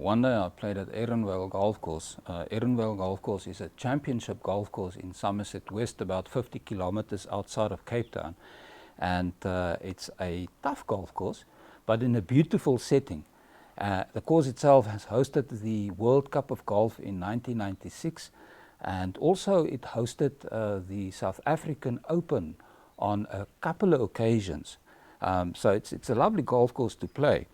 One day I played at Erenvale Golf Course. Erenvale Golf Course is a championship golf course in Somerset West, about 50 kilometers outside of Cape Town. And it's a tough golf course, but in a beautiful setting. The course itself has hosted the World Cup of Golf in 1996, and also it hosted the South African Open on a couple of occasions. So it's a lovely golf course to play.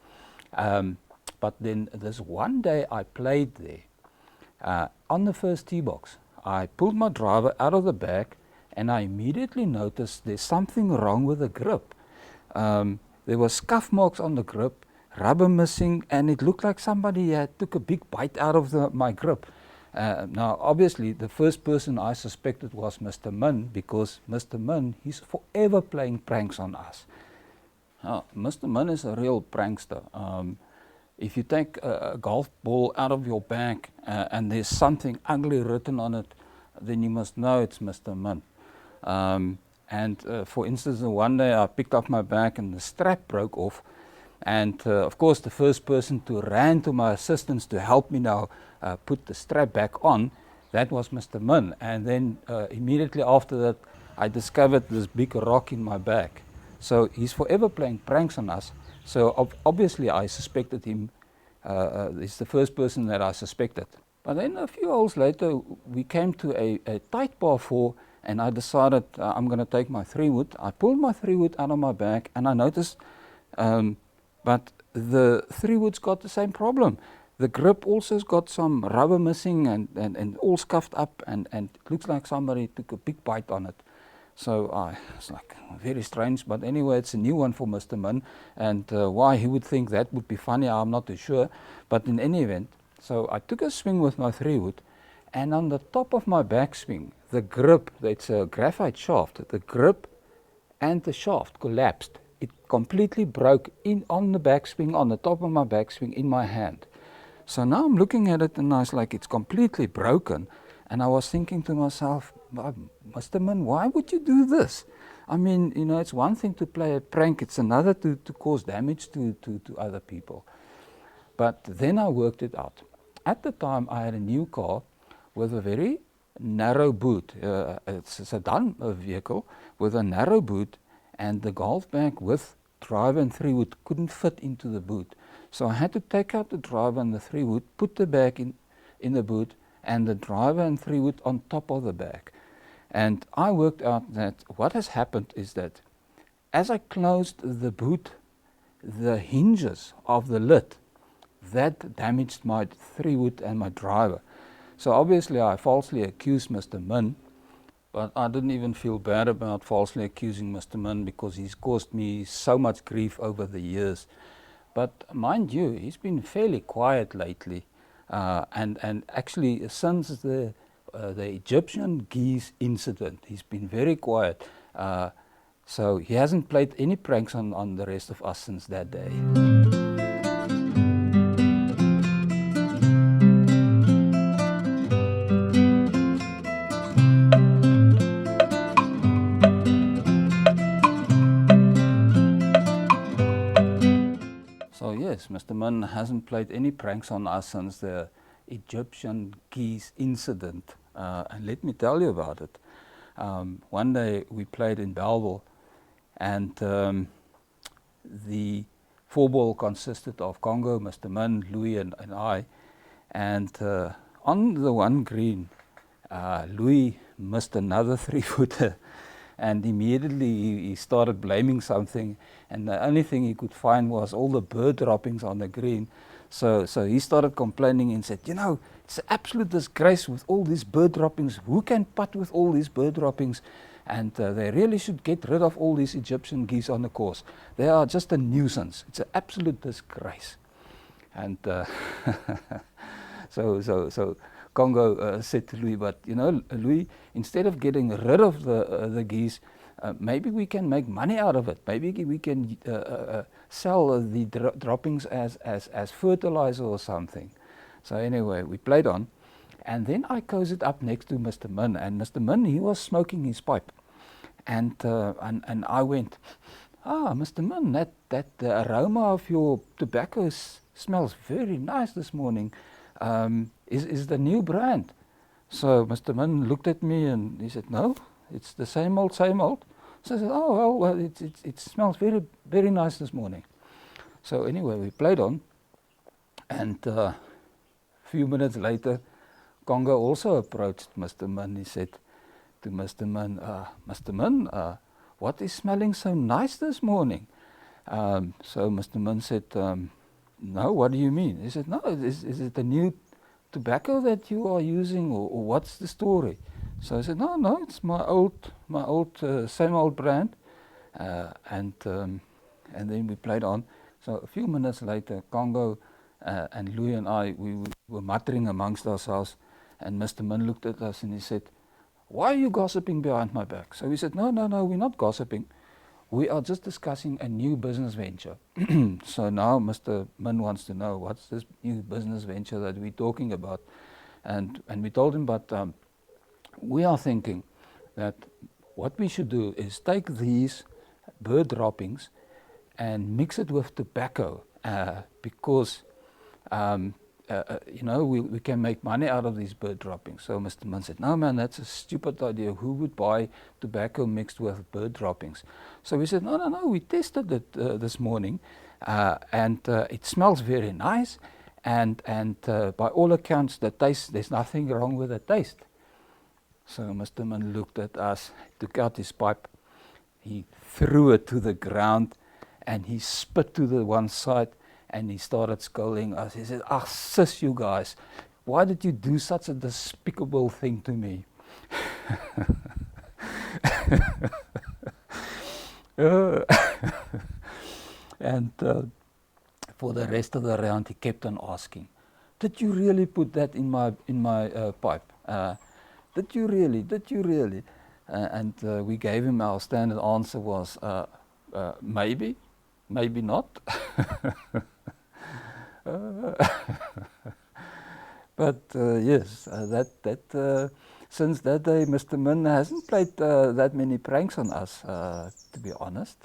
But then this one day I played there. On the first tee box, I pulled my driver out of the bag and I immediately noticed there's something wrong with the grip. There were scuff marks on the grip, rubber missing, and it looked like somebody took a big bite out of my grip. Now obviously the first person I suspected was Mr. Min, because Mr. Min, he's forever playing pranks on us. Now, Mr. Min is a real prankster. If you take a golf ball out of your bag and there's something ugly written on it, then you must know it's Mr. Min. For instance, one day I picked up my bag and the strap broke off, and of course the first person to ran to my assistance to help me now put the strap back on, that was Mr. Min. And then immediately after that I discovered this big rock in my bag. So he's forever playing pranks on us. So obviously I suspected him. He's the first person that I suspected. But then a few holes later we came to a tight par 4, and I decided I'm going to take my 3-wood. I pulled my 3-wood out of my bag and I noticed but the 3-wood's got the same problem. The grip also has got some rubber missing and all scuffed up, and it looks like somebody took a big bite on it. So it's like very strange, but anyway, it's a new one for Mr. Min, and why he would think that would be funny, I'm not too sure. But in any event, so I took a swing with my 3-wood, and on the top of my backswing, the grip, it's a graphite shaft, the grip and the shaft collapsed. It completely broke in on the backswing, on the top of my backswing, in my hand. So now I'm looking at it and I was like, it's completely broken. And I was thinking to myself, Mr. Min, why would you do this? I mean, you know, it's one thing to play a prank, it's another to cause damage to other people. But then I worked it out. At the time, I had a new car with a very narrow boot. It's a sedan vehicle with a narrow boot, and the golf bag with driver and 3-wood couldn't fit into the boot. So I had to take out the driver and the 3-wood, put the bag in the boot, and the driver and 3-wood on top of the bag. And I worked out that what has happened is that as I closed the boot, the hinges of the lid, that damaged my 3-wood and my driver. So obviously I falsely accused Mr. Min, but I didn't even feel bad about falsely accusing Mr. Min, because he's caused me so much grief over the years. But mind you, he's been fairly quiet lately. And actually, since the Egyptian geese incident, he's been very quiet. So he hasn't played any pranks on the rest of us since that day. So yes, Mr. Min hasn't played any pranks on us since the Egyptian geese incident. And let me tell you about it. One day we played in Bellville, and the 4-ball consisted of Congo, Mr. Min, Louis and I. And on the one green, Louis missed another 3-footer. And immediately he started blaming something, and the only thing he could find was all the bird droppings on the green. So he started complaining and said, you know, it's an absolute disgrace with all these bird droppings. Who can putt with all these bird droppings? And they really should get rid of all these Egyptian geese on the course. They are just a nuisance. It's an absolute disgrace. And so Congo said to Louis, but you know, Louis, instead of getting rid of the geese, maybe we can make money out of it. Maybe we can sell the droppings as fertilizer or something. So anyway, we played on, and then I cozied up next to Mr. Min, and Mr. Min, he was smoking his pipe, and I went, Mr. Min, that the aroma of your tobacco is smells very nice this morning. Is the new brand?" So Mr. Min looked at me and he said, "No, it's the same old, same old." So I said, "Oh, well, it smells very, very nice this morning." So anyway, we played on, and a few minutes later, Congo also approached Mr. Min. He said to Mr. Min, "Mr. Min, what is smelling so nice this morning?" So Mr. Min said, "No, what do you mean?" He said, "No, is it the new tobacco that you are using, or what's the story?" So I said, no, it's my old same old brand." And then we played on. So a few minutes later, Congo and Louis and I, we were muttering amongst ourselves, and Mr. Min looked at us and he said, "Why are you gossiping behind my back?" So we said, no, we're not gossiping. We are just discussing a new business venture. So now Mr. Min wants to know, what's this new business venture that we're talking about? And we told him, but we are thinking that what we should do is take these bird droppings and mix it with tobacco, because we can make money out of these bird droppings. So Mr. Min said, "No, man, that's a stupid idea. Who would buy tobacco mixed with bird droppings?" So we said, no, we tested it this morning, and it smells very nice, and by all accounts, the taste, there's nothing wrong with the taste. So Mr. Min looked at us, took out his pipe, he threw it to the ground, and he spit to the one side, and he started scolding us. He said, "Ah, sis, you guys, why did you do such a despicable thing to me?" And for the rest of the round, he kept on asking, "Did you really put that in my pipe? Did you really?" And we gave him our standard answer was, maybe not. But yes, since that day, Mr. Min hasn't played that many pranks on us, to be honest.